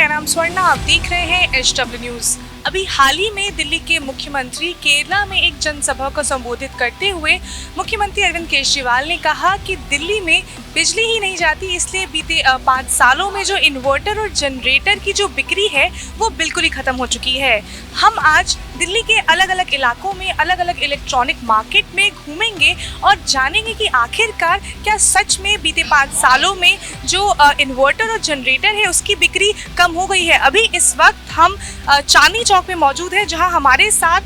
मेरा नाम स्वर्णा, आप देख रहे हैं HW न्यूज़। अभी हाल ही में दिल्ली के मुख्यमंत्री केरला में एक जनसभा को संबोधित करते हुए मुख्यमंत्री अरविंद केजरीवाल ने कहा कि दिल्ली में बिजली ही नहीं जाती, इसलिए बीते 5 सालों में जो इन्वर्टर और जनरेटर की जो बिक्री है वो बिल्कुल ही ख़त्म हो चुकी है। हम आज दिल्ली के अलग अलग इलाकों में अलग अलग इलेक्ट्रॉनिक मार्केट में घूमेंगे और जानेंगे कि आखिरकार क्या सच में बीते 5 सालों में जो इन्वर्टर और जनरेटर है उसकी बिक्री कम हो गई है। अभी इस वक्त हम चांदनी चौक में मौजूद है, जहां हमारे साथ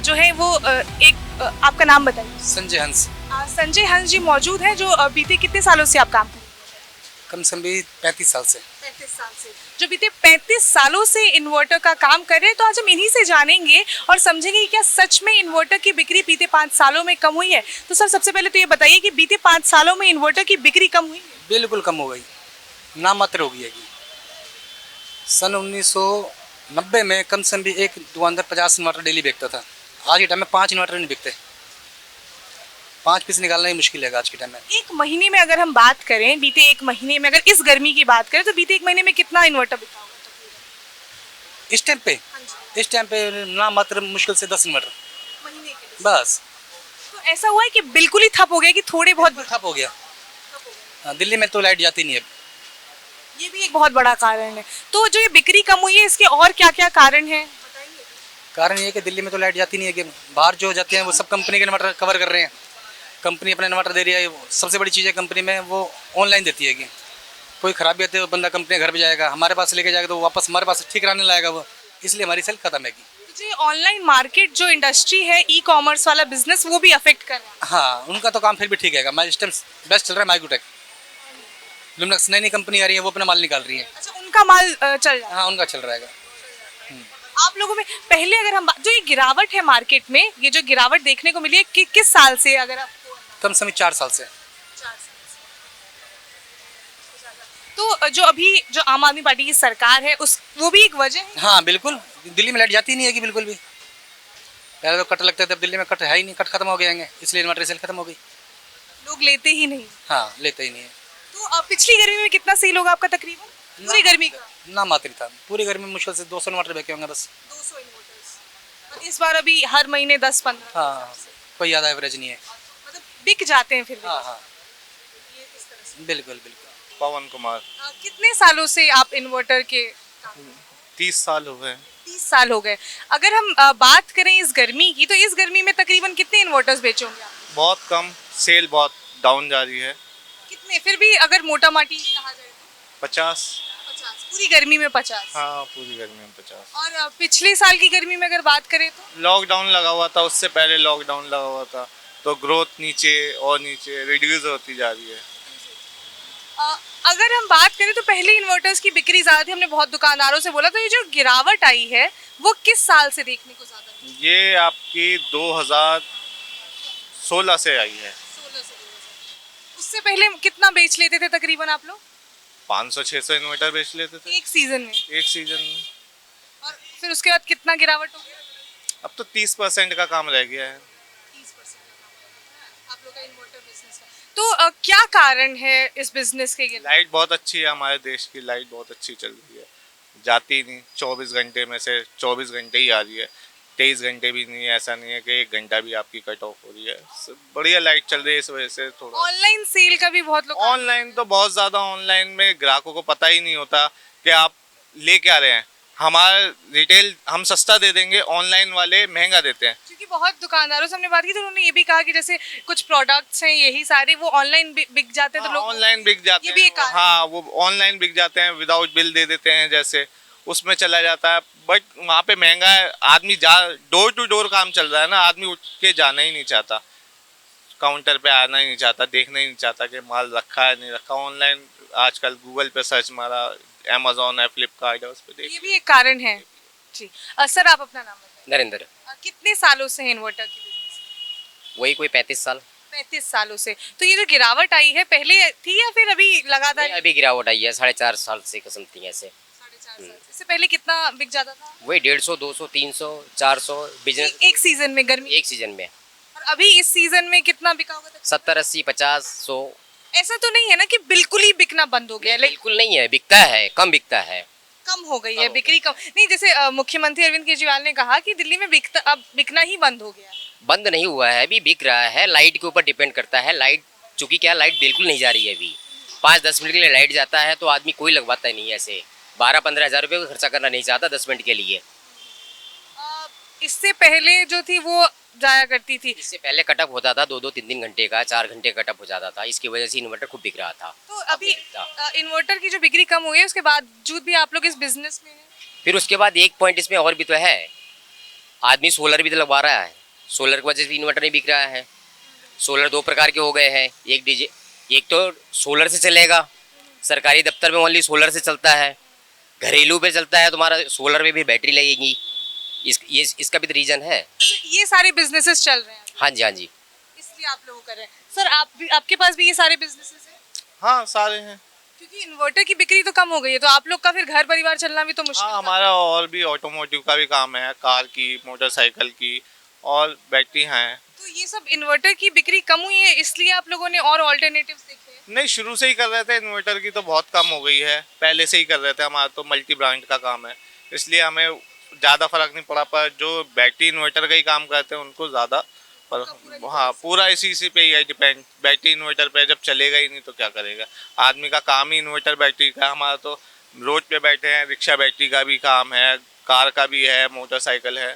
जो है वो आपका नाम बताइए। संजय हंस। संजय हंस जी मौजूद हैं, जो बीते कितने सालों से आप काम कर रहे हैं? कम से कम भी 35 साल से। 35 साल से जो बीते 35 सालों से इन्वर्टर का काम कर रहे हैं, तो आज हम इन्हीं से जानेंगे और समझेंगे कि क्या सच में इन्वर्टर की बिक्री बीते 5 सालों में कम हुई है। तो सर, सबसे पहले तो ये बताइए कि बीते 5 सालों में इन्वर्टर की बिक्री कम हुई है? बिल्कुल कम हो गई, नाम मात्र हो गई है। सन 1990 में कम से कम भी एक दुकानदार 50 इन्वर्टर डेली बेचता था। आज के टाइम में 5 इन्वर्टर नहीं बिकते। 5 पीस निकालना ही मुश्किल है आज के टाइम में। एक महीने में अगर हम बात करें, बीते एक महीने में अगर इस गर्मी की बात करें, तो बीते एक महीने में कितना इन्वर्टर बिका होगा तकरीबन? इस टाइम पे नाम मात्र मुश्किल से 10 इन्वर्टर महीने के बस। तो ऐसा हुआ है कि बिल्कुल ही ठप हो गया कि थोड़े बहुत ठप हो गया। दिल्ली में तो लाइट जाती नहीं है। ये भी एक बहुत बड़ा कारण है। तो जो ये बिक्री कम हुई है, इसके और क्या क्या कारण हैं? कारण ये है कि दिल्ली में तो लाइट जाती नहीं है, कि बाहर जो जाते हैं वो सब कंपनी के इन्वर्टर कवर कर रहे हैं। कंपनी अपना इन्वर्टर दे रही है। सबसे बड़ी चीज़ है कंपनी में वो ऑनलाइन देती है कि कोई खराबी आती है बंदा कंपनी घर पे जाएगा, हमारे पास लेके जाएगा तो वापस हमारे पास ठीक कराने लाएगा वो, इसलिए हमारी सेल खत्म है। जी, ऑनलाइन मार्केट जो इंडस्ट्री है, ई कॉमर्स वाला बिजनेस, वो भी अफेक्ट कर रहा है। हाँ, उनका तो काम फिर भी ठीक है। माइलस्टोन बेस्ट चल रहा है। माइक्रोटेक, लुमिनक्स नई कंपनी आ रही है, वो अपना माल निकाल रही है। अच्छा, उनका माल चल रहा है? हाँ, उनका चल रहा है। आप लोगों में पहले अगर हम जो ये गिरावट है मार्केट में, ये जो गिरावट देखने को मिली है किस साल से? अगर आप कम से कम 4 साल से। तो जो अभी जो आम आदमी पार्टी की सरकार है, उस वो भी एक वजह है। हाँ बिल्कुल, दिल्ली में लाइट जाती नहीं है कि बिल्कुल भी। पहले तो कट लगते थे, अब दिल्ली में कट है ही नहीं, कट खत्म हो गए, इसलिए इन्वर्टर सेल खत्म हो गई। लोग लेते ही नहीं। हाँ, लेते ही नहीं है। तो पिछली गर्मी में कितना सेल होगा आपका तकरीबन? पूरी गर्मी का ना मात्र था। पूरी गर्मी में मुश्किल से 200 इन्वर्टर बेचे होंगे बस। 200 इन्वर्टर्स। और इस बार अभी हर महीने 10-15। हाँ, कोई ज़्यादा एवरेज नहीं है। मतलब बिक जाते हैं फिर भी। हाँ हाँ, ये इस तरह से। बिल्कुल बिल्कुल। पवन कुमार। कितने सालों से आप इन्वर्टर के? 30 साल हो गए। 30 साल हो गए। अगर हम बात करें इस गर्मी की, तो इस गर्मी में तकरीबन कितने इन्वर्टर्स बेचे होंगे आप? बहुत कम, सेल बहुत डाउन जा रही है। कितने फिर भी अगर मोटा माटी कहा जाए तो? 50। पूरी गर्मी में 50? हाँ, पूरी गर्मी में 50। और पिछले साल की गर्मी में अगर बात करें तो? लॉकडाउन लगा हुआ था, उससे पहले लॉकडाउन लगा हुआ था, तो ग्रोथ नीचे और नीचे रिड्यूस होती जा रही है। अगर हम बात करें तो पहले इन्वर्टर्स की बिक्री ज़्यादा थी, हमने बहुत दुकानदारों से बोला, तो ये जो गिरावट आई है वो किस साल से देखने को ज़्यादा मिली? ये आपकी 2016 से आई है। 16 से 2000। उससे पहले कितना बेच लेते थे तकरीबन आप लोग? 500-600 इन्वर्टर बेच लेते थे एक सीजन में? एक सीजन में। और फिर उसके बाद कितना गिरावट हो गया? अब तो 30% का काम रह गया है। 30% आप लोग का इन्वर्टर बिजनेस का। तो क्या कारण है इस बिजनेस के? लाइट बहुत अच्छी है, हमारे देश की लाइट बहुत अच्छी चल रही है, जाती नहीं। 24 घंटे में से 24 घंटे ही आ रही है, 23 घंटे भी नहीं है। ऐसा नहीं है कि 1 घंटा भी आपकी कट ऑफ हो रही है। बढ़िया लाइट चल रही है, इस वजह से थोड़ा। ऑनलाइन सेल का भी बहुत लोग। ऑनलाइन तो बहुत ज़्यादा, ऑनलाइन में ग्राहकों को पता ही नहीं होता कि आप ले क्या रहे हैं। हमारा रिटेल हम सस्ता दे देंगे, ऑनलाइन वाले महंगा देते हैं। क्योंकि बहुत दुकानदारों से हमने बात की तो उन्होंने ये भी कहा कि जैसे कुछ प्रोडक्ट्स हैं यही सारे वो ऑनलाइन बिक जाते हैं, तो लोग ऑनलाइन बिक जाते ये भी एक हैं। कारण। हाँ, वो ऑनलाइन बिक जाते हैं, विदाउट बिल दे देते हैं, जैसे उसमें चला जाता है। बट वहाँ पे महंगा है, आदमी डोर टू डोर काम चल रहा है ना, आदमी उठ के जाना ही नहीं चाहता, काउंटर पे आना ही नहीं चाहता, देखना ही नहीं चाहता कि माल रखा है नहीं रखा। ऑनलाइन आजकल गूगल पे सर्च मारा, अमेजोन है, फ्लिपकार्ट है, उस पर देख। ये भी एक कारण है जी। सर, आप अपना नाम बताइए। नरेंद्र। कितने सालों से है इन्वर्टर की बिजनेस? वही कोई 35 साल। 35 सालों से। तो ये जो गिरावट आई है पहले थी या फिर अभी लगातार? अभी गिरावट आई है 4.5 साल से समथिंग ऐसे। 4.5 साल। इससे पहले कितना बिक जाता था? वही 150, 200, 300, 400 बिजनेस एक सीजन में, गर्मी एक सीजन में। और अभी इस सीजन में कितना बिका होगा? 70, 80, 50, 100। ऐसा तो नहीं है ना कि बिल्कुल ही बिकना बंद हो गया? बिल्कुल नहीं है, बिकता है, कम बिकता है। कम हो गई है बिक्री कम नहीं जैसे मुख्यमंत्री अरविंद केजरीवाल ने कहा कि दिल्ली में अब बिकना ही बंद हो गया है। बंद नहीं हुआ है, अभी बिक रहा है। लाइट के ऊपर डिपेंड करता है। लाइट चूंकि क्या, लाइट बिल्कुल नहीं जा रही है अभी। 5-10 मिनट के लिए लाइट जाता है तो आदमी कोई लगवाता ही नहीं है। ऐसे 12-15 हज़ार रुपये को खर्चा करना नहीं चाहता 10 मिनट के लिए। इससे पहले जो थी वो जाया करती थी। इससे पहले कटअप होता था 2-2, 3-3 घंटे का, 4 घंटे कटअप हो जाता था। इसकी वजह से इन्वर्टर खूब बिक रहा था। तो अभी इन्वर्टर की जो बिक्री कम हुई है उसके बावजूद भी आप लोग इस बिजनेस में हैं। फिर उसके बाद एक पॉइंट इसमें और भी तो है, आदमी सोलर भी तो लगवा रहा है। सोलर की वजह से इन्वर्टर नहीं बिक रहा है। सोलर 2 प्रकार के हो गए हैं। एक तो सोलर से चलेगा, सरकारी दफ्तर में ओनली सोलर से चलता है। घरेलू पे चलता है तुम्हारा सोलर में भी बैटरी लगेगी। इसका भी तो रीज़न है। ये सारे बिजनेसेस चल रहे हैं हाँ जी, हाँ जी। इसलिए आप लोग कर रहे हैं। सर आपके पास भी ये सारे बिजनेसेस हैं? हाँ सारे हैं। क्योंकि इन्वर्टर की बिक्री तो कम हो गई है तो आप लोग का फिर घर परिवार चलना भी तो मुश्किल हाँ था। हमारा और भी ऑटोमोटिव का भी काम है, कार की, मोटरसाइकिल की और बैटरी हैं। तो ये सब इन्वर्टर की बिक्री कम हुई है इसलिए आप लोगों ने और ऑल्टरनेटिव्स देखे हैं? नहीं, शुरू से ही कर रहे थे। इन्वर्टर की तो बहुत कम हो गई है, पहले से ही कर रहे थे। हमारा तो मल्टी ब्रांड का काम है, इसलिए हमें ज़्यादा फर्क नहीं पड़ा। पर जो बैटरी इन्वर्टर का ही काम करते हैं उनको ज़्यादा फर्क। हाँ, पूरा इसी पे ही है डिपेंड। बैटरी इन्वर्टर पे जब चलेगा ही नहीं तो क्या करेगा आदमी। का काम ही इन्वर्टर बैटरी का। हमारा तो रोड पे बैठे हैं, रिक्शा बैटरी का भी काम है, कार का भी है, मोटरसाइकिल है,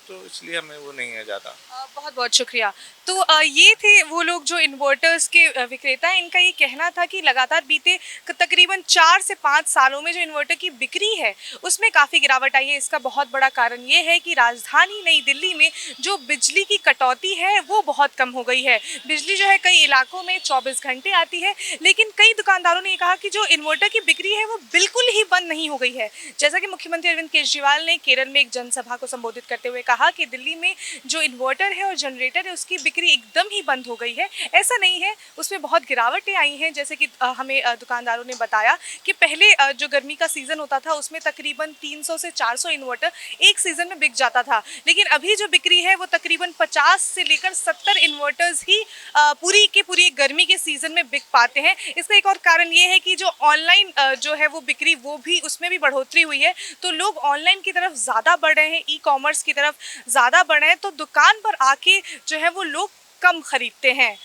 तो इसलिए हमें वो नहीं है ज़्यादा। बहुत बहुत शुक्रिया। तो ये थे वो लोग जो इन्वर्टर्स के विक्रेता हैं। इनका ये कहना था कि लगातार बीते तकरीबन 4 से 5 सालों में जो इन्वर्टर की बिक्री है उसमें काफ़ी गिरावट आई है। इसका बहुत बड़ा कारण ये है कि राजधानी नई दिल्ली में जो बिजली की कटौती है वो बहुत कम हो गई है। बिजली जो है कई इलाकों में 24 घंटे आती है, लेकिन कई दुकानदारों ने कहा कि जो इन्वर्टर की बिक्री है वो बिल्कुल ही बंद नहीं हो गई है। जैसा कि मुख्यमंत्री अरविंद केजरीवाल ने केरल में एक जनसभा को संबोधित करते हुए कहा कि दिल्ली में जो इन्वर्टर है और जनरेटर है उसकी बिक्री एकदम ही बंद हो गई है। ऐसा नहीं है, उसमें बहुत गिरावटें आई हैं। जैसे कि हमें दुकानदारों ने बताया कि पहले जो गर्मी का सीज़न होता था उसमें तकरीबन 300 से 400 इन्वर्टर एक सीज़न में बिक जाता था, लेकिन अभी जो बिक्री है वो तकरीबन 50 से लेकर 70 इन्वर्टर्स ही पूरी गर्मी के सीज़न में बिक पाते हैं। इसका एक और कारण ये है कि जो ऑनलाइन जो है वो बिक्री वो भी उसमें भी बढ़ोतरी हुई है, तो लोग ऑनलाइन की तरफ ज़्यादा बढ़ रहे हैं, ई-कॉमर्स की तरफ ज़्यादा बढ़ रहे हैं, तो दुकान पर आके जो है वो लोग कम खरीदते हैं।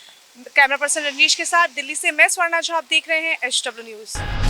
कैमरा पर्सन रजनीश के साथ दिल्ली से मैं स्वर्णा झा, आप देख रहे हैं HW न्यूज़।